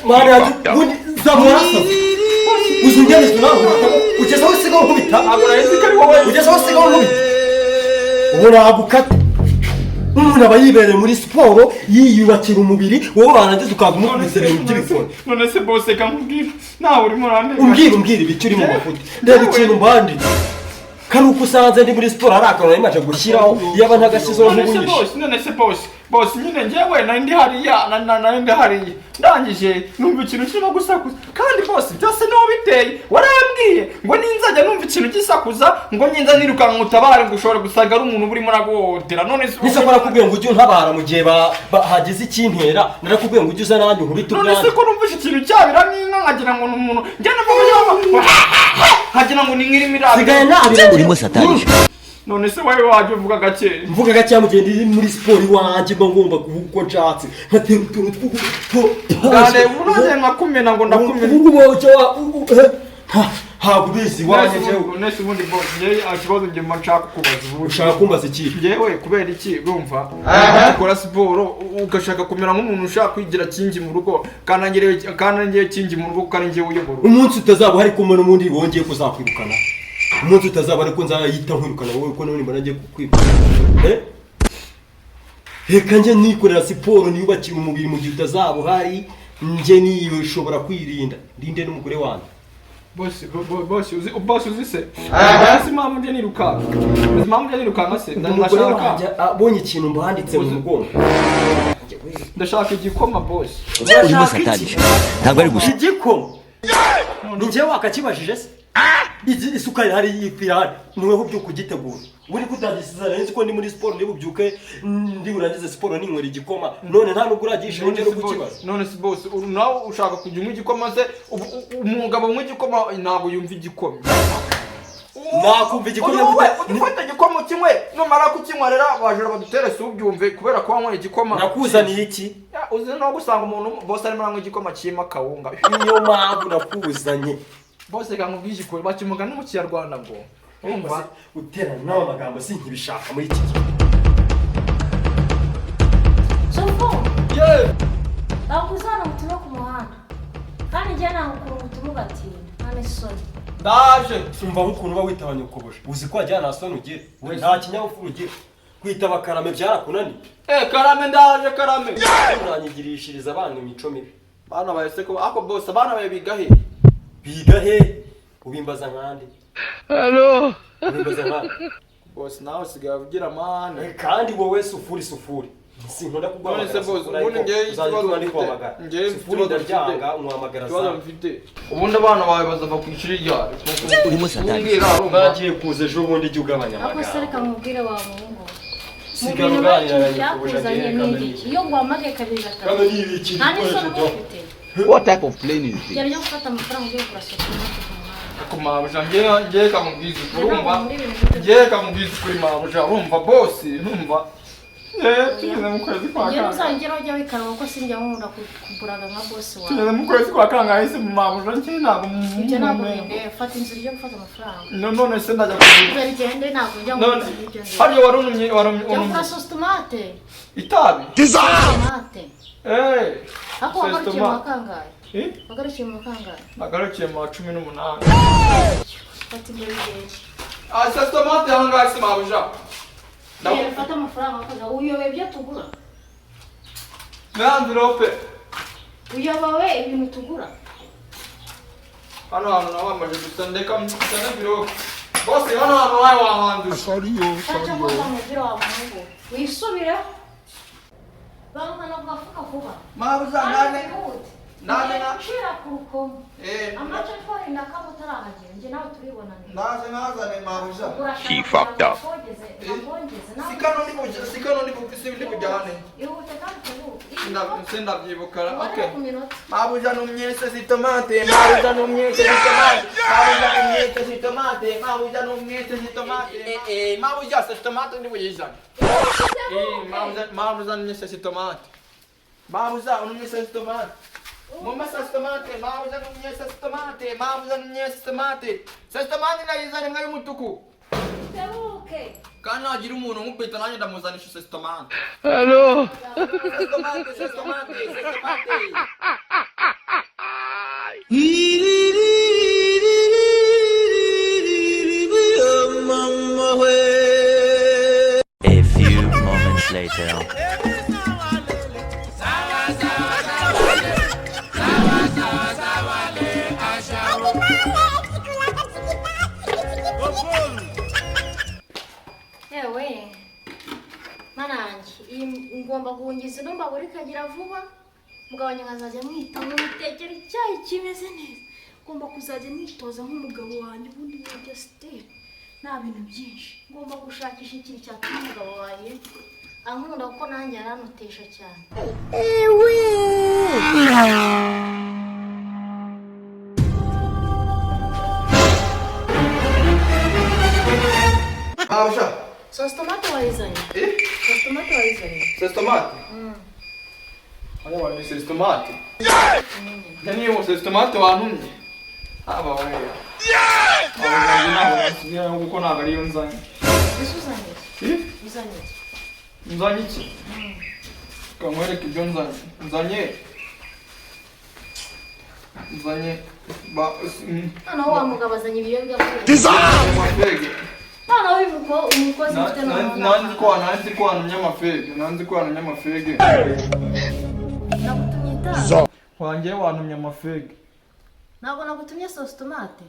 Mana zamurasa. Uzungene tunaho. Ugeza wese go nkubita. Agora ese kari wowe. Ugeza wese go nkubita. Ubona agukata. Umuntu aba yibereye muri siporo yiyubakira umubiri wowe barangiza ukagumukubisera mu telefone. None se boss kamubwira. Nawe urimo urandega. Umbwira ibicuri mu mafuti. Ndeba ikintu mbandi. Karuko usanze ndi muri siporo arakana imaje gushyiraho yaba ntagasizo nk'ubunyisha. None se boss nyine njyewe nandi hariya ndangije numva ikintu kirimo gusakuza kandi boss byose no biteye warambwiye ngo ninzajya numva ikintu gisakuza ngo nyinza nirukanka utabare ngo ushobora gusanga ari umuntu uri muragodera. None se nise kora kubwiye ngo ujye untabara mu gihe hagize ikintera narakubwiye ngo ujye uza nanjye nkubita ubwanjye. None se ko numva ikintu cyabira n'inka nkagira ngo n'umuntu njye navuga hagira ngo ni nk'irimira sigaye nabira urimo satani. None se wawe waje uvuga gake mu gihe ndi muri siporo iwanjye mba ngomba kuko nshatse nkatera utuntu tw'uko kandi unoze nkakumena ngo ndakumena ubu wowe hagubizi waje none se ubundi boss njye akibazo njye nshaka kubaza ubu ushaka kumbaza iki njyewe kubera iki urumva ukora siporo ugashaka kumera nk'umuntu ushaka kwigira kingi mu rugo kanangiye kingi mu rugo kandi njye uyobora umunsi utazaba hari kumwe n'umundi wongeye kuzakwirukana umunsi utazaba ariko nzayita nkwirukana wowe ko none mbona ngiye kukwirukana reka njye nikorera siporo niyubakira umubiri mu gihe utazaba uhari njye niyo ushobora kwirinda ndinde n'umugore wanjye boss uzi se basi mama njye nirukanka se ndashaka abonye ikintu mbanditse mu mugongo ndashaka igikoma boss urimo satani ntabwo ari gusa igikoma ni njye wakakibajije se isukari hari yipira niwe byuko ugitegura uri kutagisiza nzi ko ndi muri siporo ndi bubyuke ndi urangize siporo ninywera igikoma none nta nubwo uragisha nje no kukibaza. None se boss nawe ushaka kujya unywa igikoma se umugabo unywa igikoma ntabwo yumva igikoma nakumva igikoma ufata igikoma kimwe numara kukinywa rero bajura badutere se ubyumve kubera ko wanywa igikoma nakuzaniye iki uzi no gusanga umuntu boss arimo anywa igikoma cyima kawunga niyo mpamvu nakuzanye boss gamubwije ko bakimuga no mu Kinyarwanda ngo umva uterana n'aba magambo sinkibishaka muri iki gihe. Sofo yeah nakuzana mutuno ku muhanda kandi njye nakukura umutuno gatinda nane soni ndaje sumva ukuntu ba witabanye ukobosha uzi ko ajyana asoni ugire we nta kinyabupfura ugire kwitaba karame byarakunani karame ndaje karame uranyigirishiriza abana imico mibi bana bayese ko ako boss abana baye bigahe ubimbaza nkande hello ubimbaza nkande boss nawe sigaye ugira mane kandi wowe sufuri sinkunda kugwa none se boss ubundi ngiye ikibazo ndi kwamagara ngiye sufuri ndaryanga umwamagara sa ubundi abana bawe bazava ku ishuri ryari urimo satani bagiye kuza ejo bundi jye ugabanya ako sereka mubwire wa muhungu sigaruganira yakuzanye n'iki iyo ngwamage kabiri gatatu nta n'isoni ufite. What type of plane is this? Yari yo gufata amafaranga ugiye kuraseka kumabuja ngiye kamubwiza urumva ngiye kamubwiza kuri mabuja urumva boss urumva tugeze mu kwezi kwa kanga uzangera ujya wikaraba ko sinjya nkunda kuburaga nka boss wawe tugeze mu kwezi kwa kanga hahise mu mabuja njye ntabwo njye ntabwo ngende fata inzira yo gufata amafaranga none se ndajya kugira ngende ntabwo njya mu nzira hariyo warunumye njya sauce tomate itabi tomate ako wagarukiye mu kangahe wagarukiye mu 18 fata ibyo bigeye sauce tomate hangahe se mabuja fata amafaranga akoza uyobe ibyo tugura envelope uyobowe ibintu tugura hano hantu nawe amaze gusandeka envelope bose hano hantu wawe wahanduje sorry wisubire bamwana kugafuka vuba mabuja nane shira kurukomo amacho twari ndakabutarahagera nje nawe turibonana nazane mabuja he fucked up sikano ni bujyane sindabyibuka okay mabuja numyese zitomate mabuja numyese zitomate mabuja se tomate ndi buyizana mabuja numyese zitomate mabuja numyese zitomate Mama sastomate, mabuja numyese zitomate mabuja numyese zitomate sastomate nayizana ngayo mutuku tebuke kana agira umuntu nkubita nanjye ndamuzanisha sastomate hello sastomate A few moments later. Ewe mananje ngomba kungiza numba buri kagira vuba mugabanya nkazajya mwita mutekera icyayi kimeze neza ngomba kuzajya nitoza nk'umugabo wanjye ubundi nabyo style nta bintu byinshi ngomba gushakisha ikintu cyatuma umugabo wanjye ankunda kuko nanjye aranotesha cyane Abasha. Sos tomate walizanye? Sos tomate walizanye? Sos tomate? Haya wale sos tomate. Nani wo sos tomate wanumye? Aba wewe. Yeah! Uko na gari yonzanye. Usuzanye? Uzanye. Nzanye iki? Kamwere kibyo nzanye. Nzanye ba Ano wa mugabo azanye ibiyobya bwe. Mafege. Ano wivuko umukozi mfite Nanzi ko wanumye amafege. Nagutumye itabi. Wanjye wanumye amafege. Ntabwo nagutumye sos tomate.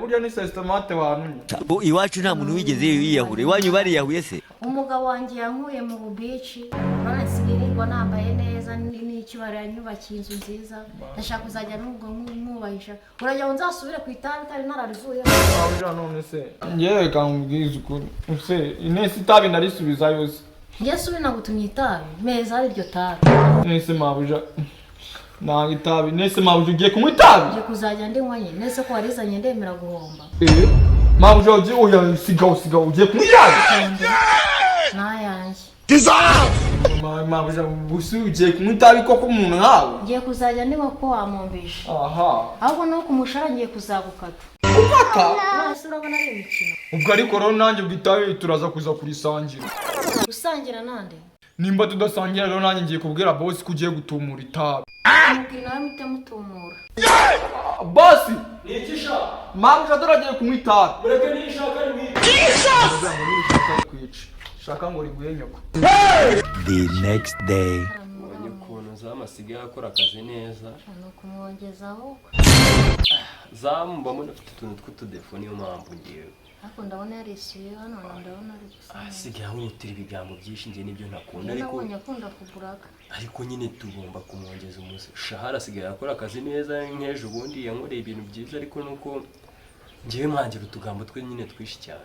Burya ni sos tomate wanumye. Bo iwacu nta muntu wigeze yiyahure. Iwanyu bariyahuye se? Umugabo wanjye yankuye mu bici. Barasigirirwa nambaye neza n'ikibara yanyubakiye inzu nziza. Ndashaka kuzajya nubwo mwubahisha. Urajya nzasubire ku itabi tari nararivuye. Burya none se. Ngewe kambwiza ukuri. Use inesi itabi narisubiza yose. Yesu nagutumye itabi. Meza ari ryo tabi. Nese mabuja. Nanga itabi. Nese mabuja ugiye kunywa itabi? Ngiye kuzajya ndinywa nyine. Nese ko warizanye ndemera guhomba. Mabuja ugiye oya sigaho ugiye kunywa itabi? Nayanjye. Mabuja busu ugiye kunywa itabi koko umuntu nkawe? Ngiye kuzajya ndinywa ko wamumbisha. Aha. Ahubwo no kumushara ngiye kuzagukata. Ukata? Nase urabona ari imikino. Ubwo ariko rero nanjye bwitabe turaza kuza kurisangira. Usangira nande? Nimba tudasangira rero nanjye ngiye kubwira boss ko ugiye gutumura itabi. Mubwira nawe mute mutumura. Boss! Nikisha. Mabuja duragiye kunywa itabi. Mureke nishaka ni mwiza. Shaka ngo riguye nyoko. The next day. Ubonye ukuntu zamasigaye akora akazi neza. Ano kumwongezaho. Zambamo nafite utuntu tw'utudefo niyo mpamvu ngiye. Ariko ndabona yarisuye hano ndabona ari gusa. Sigaye urutira ibigambo byinshi ngiye nibyo ntakunda ariko nabonye akunda kuguraga. Ariko nyine tugomba kumwongeza umunsi. Shahara sigaye akora akazi neza nk'ejo ubundi yankoreye ibintu byiza ariko nuko ngiye mwangira utugambo twe nyine twishi cyane.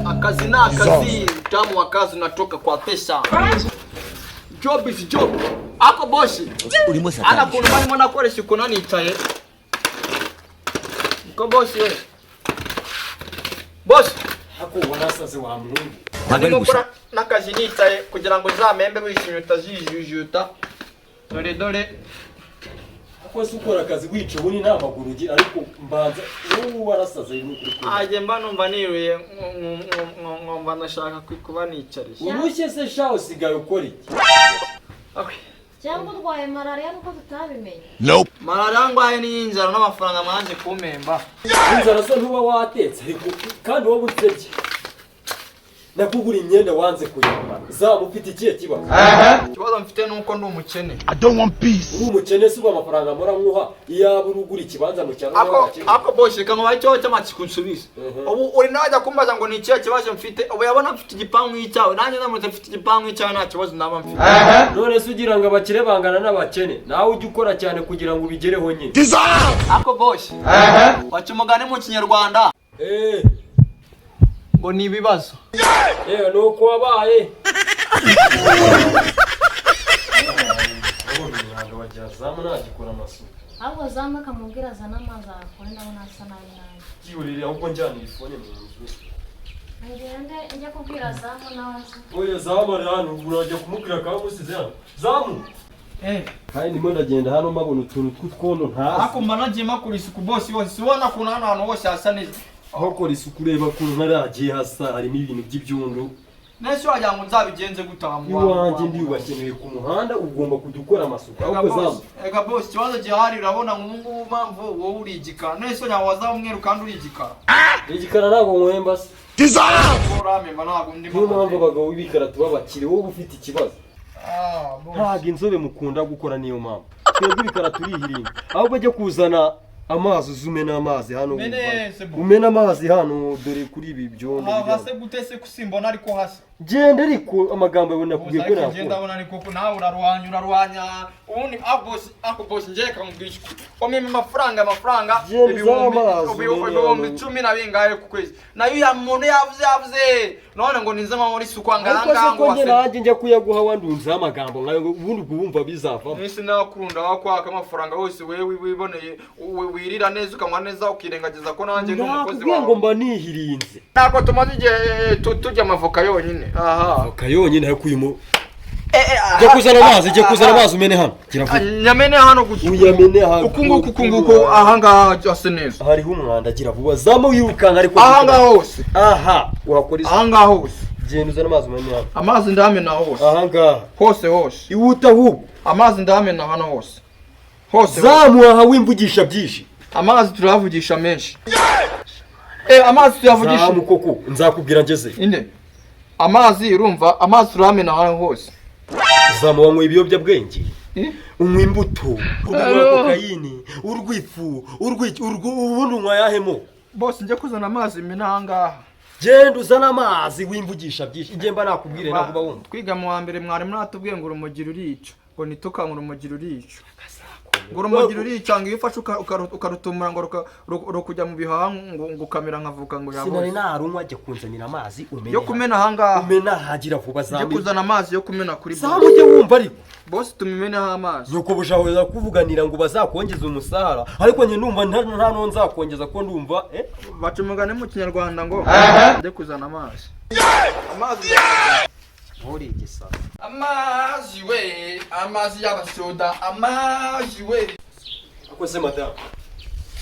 Akazi na akazi, utamu wa kazi unatoka kwa pesa. Job is job. Ako boshi. Urimo satani. Ana kuntu barimo nakoresha uko nanicaye. Ko boshi we. Boshi. Ako ubona saze wa muntu. Ndimo gukora nakazi nicaye kugira ngo zamembe wishimye utazijujuta. Dore. Ako ukora akazi wica ubundi nta maguru ugira ariko mbanza wowe warasaze n'ukuri. Aje mba numva niruye ngomba nashaka kuba nicarisha. Urushye se sha usigaye ukora iki? Okay. Cyangwa urwaye malaria nuko tutabimenye. Nope. Malaria ngwaye ni inzara n'amafaranga mwanje kumemba. Inzara so ntuba watetse ariko kandi wowe utsebye. Nakugura imyenda wanze kuyambara. Zaba ufite ikihe kibazo? Kibazo mfite nuko ndi umukene. I don't want peace. Uri umukene si amafaranga mora mwuha iyaba urugura ikibanza mu cyaro. Ako boshi kanwa cyo cyamatsiko nsubise. Ubu uri najya kumbaza ngo ni ikihe kibazo mfite. Ubu yabona mfite igipangu y'icyawe. Nanjye namutse mfite igipangu y'icyawe nta kibazo naba mfite. None se ugira ngo abakire bangana n'abakene. Nawe ujye ukora cyane kugira ngo ubigereho nyine. Ako boshi. Wacu mugane mu Kinyarwanda. Ngo ni ibibazo. Nuko wabaye. Zamu nagikora amasuku. Ahubwo zamu akamubwira azana amazi akore ndabona asa nabi nabi. Kiburire ahubwo njyana ifone mu nzu. Njya kubwira zamu nawe. Oya zamu ari hano urajya kumubwira ka musize hano. Zamu. Kandi ndimo ndagenda hano mbabona utuntu tw'utwono ntazi. Ako managiye makuri isuku boss yose sibona kuna hano hose hasa neza. Aho kora isuku ureba kuntu naragiye hasa harimo ibintu by'ibyondo. nese wagira ngo nzabigenze gutaha iwanjye ndiyubakeneye ku muhanda ugomba kujya ukora amasuku ahubwo zamu ega boss ikibazo gihari urabona ngo ubu mpamvu wowe uri igikara nese wagira ngo wazaba umweru kandi uri igikara igikara ntabwo nkwemba se uramemba ntabwo ndi niyo mpamvu abagabo b'ibikara tuba bakiri wowe ufite ikibazo ntabwo inzobe mukunda gukora niyo mpamvu twebwe ibikara turihiringa ahubwo ajya kuzana amazi uzumena amazi hano umena amazi hano dore kuri ibi byondo hase gute se kusimbona ariko hase genda ariko amagambo yawe nakubwiye ko nakora genda abona ariko nawe urarwanya ubundi boss ngiye kamubwisha omeme amafaranga ibihumbi 10 na bingahe ku kwezi nayo ya muntu yavuze none ngo ninze muri sukwa nganga ngo wase nanjye njya kuyaguha wandunze amagambo ngayo ubundi kubumva bizava nisi nakunda wakwaka amafaranga hose wewe wiboneye wirira neza ukanywa neza ukirengagiza ko nanjye n'umukozi wawe ngo mba nihirinze nako tumaze igihe tujya amavoka yonyine avoka yonyine hakuyimo jya kuzana amazi umene hano nyamene hano gutya uyamene hano ukunguku ahangaha ase neza hariho umwanda gira vuba zamu yirukanga ariko ahangaha hose wakora isi ahangaha hose genda uzana amazi umene hano amazi ndamena hose ahangaha hose iwuta ahubwo amazi ndamena hano hose zamu aha wimvugisha byinshi amazi turavugisha menshi amazi tuyavugisha zamu koko nzakubwira ngeze inde amazi urumva amazi turamena hano hose zamu wanywa ibiyobyabwenge unywa imbuto unywa kokayini urwifu ubundi unywa yahemo bose njye kuzana amazi mena ahangaha genda uzana amazi wimvugisha byinshi igihe mba nakubwire nakuba wumva twiga mu wa mbere mwarimu natubwiye ngo urumogi rurica ngo nitukange urumogi rurica ngo urumogi rurica ngo iyo ufashe ukarutumura ngo rukujya mu bihaha ngo ukamera nkavuka ngo yaboze sinari narunywa ajya kunzanira amazi umena yo kumena ahangaha umena hagira vuba zamu njye kuzana amazi yo kumena kuri zamu ujye wumva ariko bose tumimeneho amazi nuko bushahora kuvuganira ngo bazakongeza umusahara ariko njye ndumva nta no nzakongeza ko ndumva bacumugane mu kinyarwanda ngo njye kuzana amazi uri igisasa amazi y'abasoda amazi we akoze madame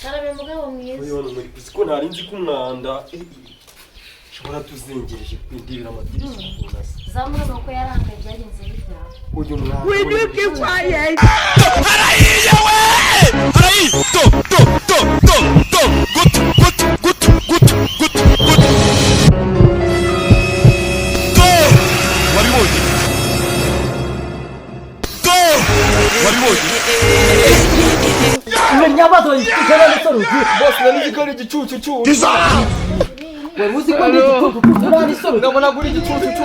Sarabe mugabo mwiza uyu muri ko ntari nzi ko umwanda shobora tuzengereje kwindibira amadirishya kunasa zamura nuko yarangaye byagenze bitya uyu mwanda widuke quiet harayiye we harayi to gut nyabazo ikora n'isoro bose nani gikora igicucu cyu waruzi ko ndi igitutu turani isoro ndabona guri igicucu cyu